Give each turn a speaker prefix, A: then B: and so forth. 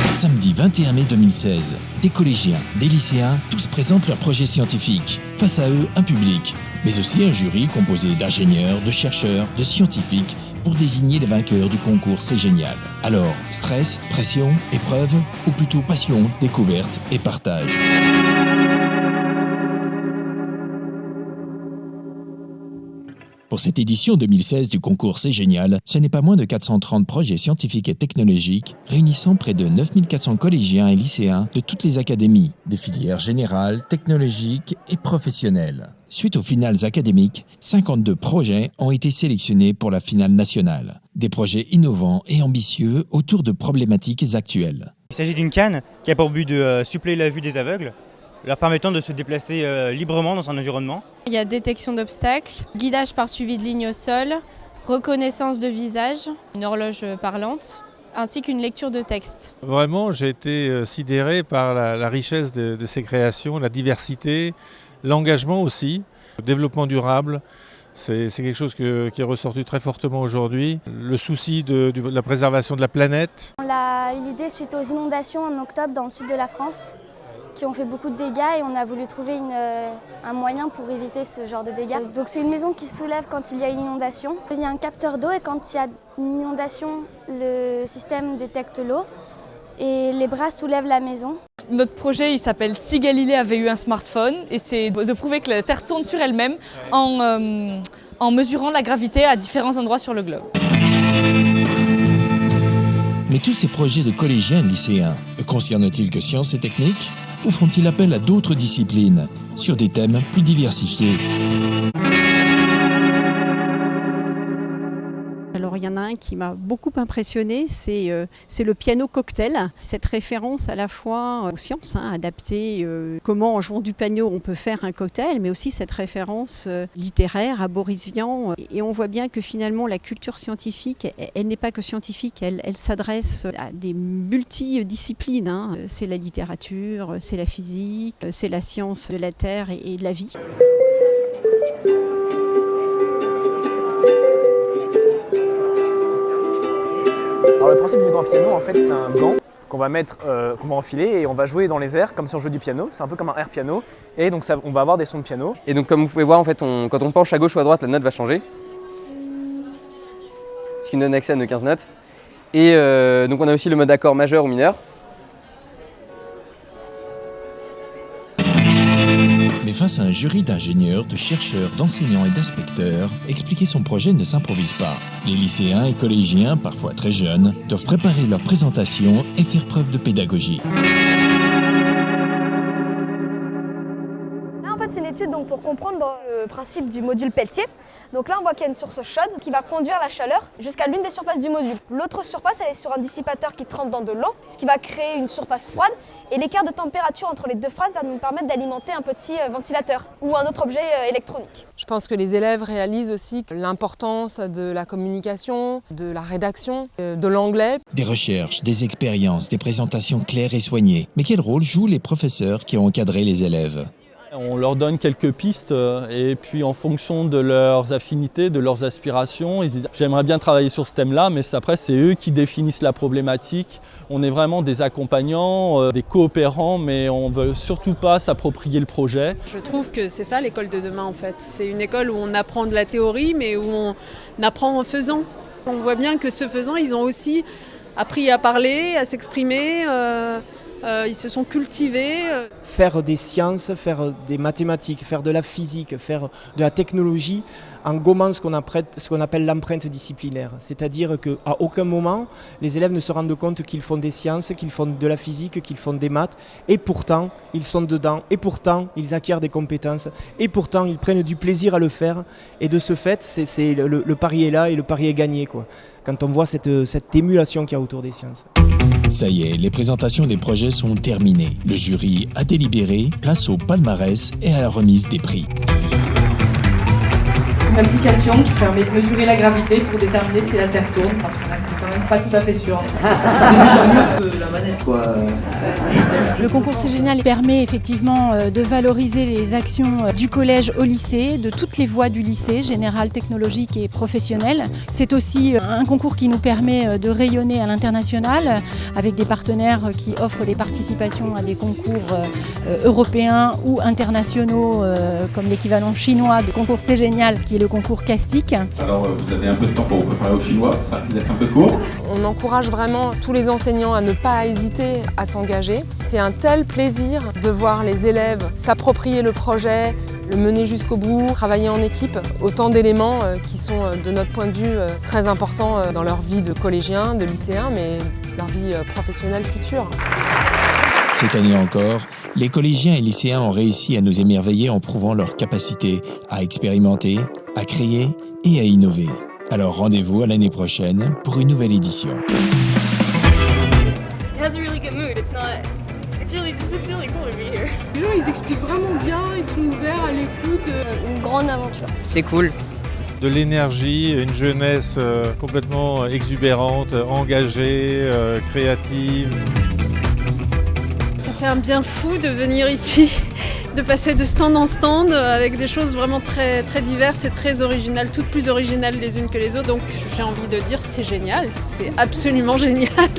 A: Samedi 21 mai 2016, des collégiens, des lycéens, tous présentent leurs projets scientifiques. Face à eux, un public, mais aussi un jury composé d'ingénieurs, de chercheurs, de scientifiques pour désigner les vainqueurs du concours C'est Génial. Alors, stress, pression, épreuve ou plutôt passion, découverte et partage. Pour cette édition 2016 du concours C'est Génial, ce n'est pas moins de 430 projets scientifiques et technologiques réunissant près de 9400 collégiens et lycéens de toutes les académies, des filières générales, technologiques et professionnelles. Suite aux finales académiques, 52 projets ont été sélectionnés pour la finale nationale. Des projets innovants et ambitieux autour de problématiques actuelles.
B: Il s'agit d'une canne qui a pour but de suppléer la vue des aveugles, leur permettant de se déplacer librement dans un environnement.
C: Il y a détection d'obstacles, guidage par suivi de ligne au sol, reconnaissance de visage, une horloge parlante, ainsi qu'une lecture de texte.
D: Vraiment, j'ai été sidéré par la richesse de ces créations, la diversité, l'engagement aussi, le développement durable. C'est quelque chose qui est ressorti très fortement aujourd'hui. Le souci de la préservation de la planète.
E: On a eu l'idée suite aux inondations en octobre dans le sud de la France, qui ont fait beaucoup de dégâts et on a voulu trouver un moyen pour éviter ce genre de dégâts. Donc c'est une maison qui se soulève quand il y a une inondation. Il y a un capteur d'eau et quand il y a une inondation, le système détecte l'eau et les bras soulèvent la maison.
F: Notre projet il s'appelle Si Galilée avait eu un smartphone et c'est de prouver que la Terre tourne sur elle-même en mesurant la gravité à différents endroits sur le globe.
A: Mais tous ces projets de collégiens et de lycéens concernent-ils que sciences et techniques ou font-ils appel à d'autres disciplines sur des thèmes plus diversifiés?
G: Alors il y en a un qui m'a beaucoup impressionné, c'est le piano cocktail. Cette référence à la fois aux sciences, adaptée, comment en jouant du piano on peut faire un cocktail, mais aussi cette référence littéraire à Boris Vian. Et on voit bien que finalement la culture scientifique, elle n'est pas que scientifique, elle s'adresse à des multidisciplines. C'est la littérature, c'est la physique, c'est la science de la Terre et de la vie.
H: Alors le principe du grand piano, en fait, c'est un gant qu'on va enfiler et on va jouer dans les airs comme si on jouait du piano. C'est un peu comme un air piano et donc on va avoir des sons de piano.
I: Et donc comme vous pouvez voir, en fait, quand on penche à gauche ou à droite, la note va changer. Ce qui nous donne accès à nos 15 notes. Et donc on a aussi le mode accord majeur ou mineur.
A: Mais face à un jury d'ingénieurs, de chercheurs, d'enseignants et d'inspecteurs, expliquer son projet ne s'improvise pas. Les lycéens et collégiens, parfois très jeunes, doivent préparer leur présentation et faire preuve de pédagogie.
J: Là, en fait, c'est une étude pour comprendre le principe du module Peltier. Donc là, on voit qu'il y a une source chaude qui va conduire la chaleur jusqu'à l'une des surfaces du module. L'autre surface, elle est sur un dissipateur qui trempe dans de l'eau, ce qui va créer une surface froide. Et l'écart de température entre les deux phases va nous permettre d'alimenter un petit ventilateur ou un autre objet électronique.
K: Je pense que les élèves réalisent aussi l'importance de la communication, de la rédaction, de l'anglais.
A: Des recherches, des expériences, des présentations claires et soignées. Mais quel rôle jouent les professeurs qui ont encadré les élèves ?
L: On leur donne quelques pistes et puis en fonction de leurs affinités, de leurs aspirations, ils disent « j'aimerais bien travailler sur ce thème-là », mais après c'est eux qui définissent la problématique. On est vraiment des accompagnants, des coopérants, mais on ne veut surtout pas s'approprier le projet.
M: Je trouve que c'est ça l'école de demain en fait. C'est une école où on apprend de la théorie, mais où on apprend en faisant. On voit bien que ce faisant, ils ont aussi appris à parler, à s'exprimer. Ils se sont cultivés.
N: Faire des sciences, faire des mathématiques, faire de la physique, faire de la technologie en gommant ce qu'on appelle l'empreinte disciplinaire. C'est-à-dire qu'à aucun moment, les élèves ne se rendent compte qu'ils font des sciences, qu'ils font de la physique, qu'ils font des maths, et pourtant, ils sont dedans, et pourtant, ils acquièrent des compétences, et pourtant, ils prennent du plaisir à le faire. Et de ce fait, le pari est là et le pari est gagné, quoi, quand on voit cette émulation qu'il y a autour des sciences.
A: Ça y est, les présentations des projets sont terminées. Le jury a délibéré, place au palmarès et à la remise des prix.
F: implication qui permet de mesurer la gravité pour déterminer si la Terre tourne, parce qu'on n'est quand même pas tout à fait sûr. C'est déjà mieux que la manette, quoi.
C: Le concours C'est Génial permet effectivement de valoriser les actions du collège au lycée, de toutes les voies du lycée, général, technologique et professionnel. C'est aussi un concours qui nous permet de rayonner à l'international avec des partenaires qui offrent des participations à des concours européens ou internationaux comme l'équivalent chinois du concours C'est Génial qui est le concours Castic.
O: Alors vous avez un peu de temps pour vous préparer au chinois, ça risque d'être un peu court.
K: On encourage vraiment tous les enseignants à ne pas hésiter à s'engager. C'est un tel plaisir de voir les élèves s'approprier le projet, le mener jusqu'au bout, travailler en équipe, autant d'éléments qui sont de notre point de vue très importants dans leur vie de collégiens, de lycéens, mais leur vie professionnelle future.
A: Cette année encore, les collégiens et lycéens ont réussi à nous émerveiller en prouvant leur capacité à expérimenter, à créer et à innover. Alors rendez-vous à l'année prochaine pour une nouvelle édition.
P: Les gens, ils expliquent vraiment bien, ils sont ouverts à l'écoute.
E: Une grande aventure.
I: C'est cool.
D: De l'énergie, une jeunesse complètement exubérante, engagée, créative.
M: Ça fait un bien fou de venir ici, de passer de stand en stand avec des choses vraiment très, très diverses et très originales, toutes plus originales les unes que les autres. Donc j'ai envie de dire c'est génial, c'est absolument génial.